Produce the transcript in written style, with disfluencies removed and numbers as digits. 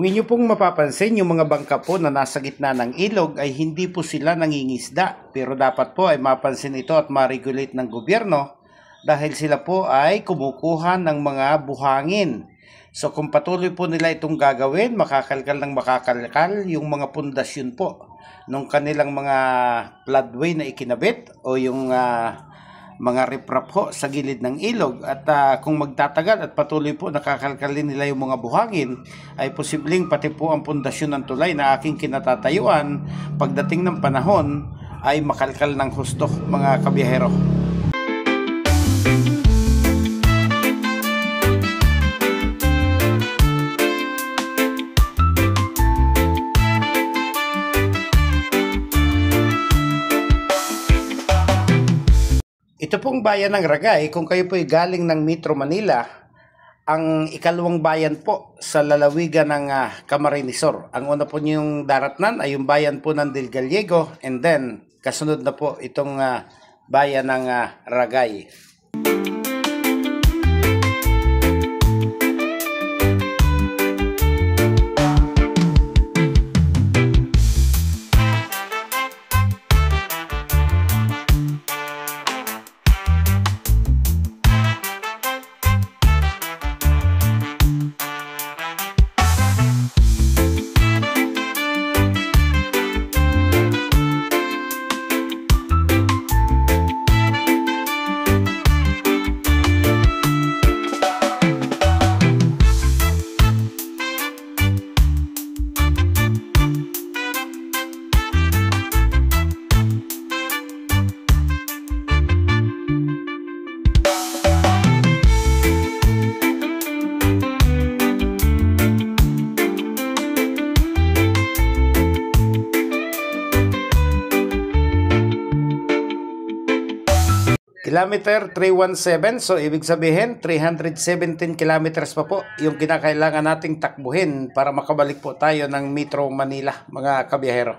Kung inyo pong mapapansin, yung mga bangka po na nasa gitna ng ilog ay hindi po sila nangingisda. Pero dapat po ay mapansin ito at ma-regulate ng gobyerno dahil sila po ay kumukuha ng mga buhangin. So kung patuloy po nila itong gagawin, makakalkal ng makakalkal yung mga pundasyon po nung kanilang mga floodway na ikinabit o yung mga riprap po sa gilid ng ilog. At kung magtatagal at patuloy po nakakalkalin nila yung mga buhangin, ay posibleng pati po ang pundasyon ng tulay na aking kinatatayuan pagdating ng panahon ay makalkal ng husto, mga kabiyahero. Ito pong bayan ng Ragay, kung kayo po ay galing ng Metro Manila, ang ikalawang bayan po sa lalawigan ng Camarines Sur. Ang una po niyong daratnan ay yung bayan po ng Del Gallego, and then kasunod na po itong bayan ng Ragay. Kilometer 317, so ibig sabihin 317 kilometers pa po yung kinakailangan nating takbuhin para makabalik po tayo ng Metro Manila, mga kabiyahero.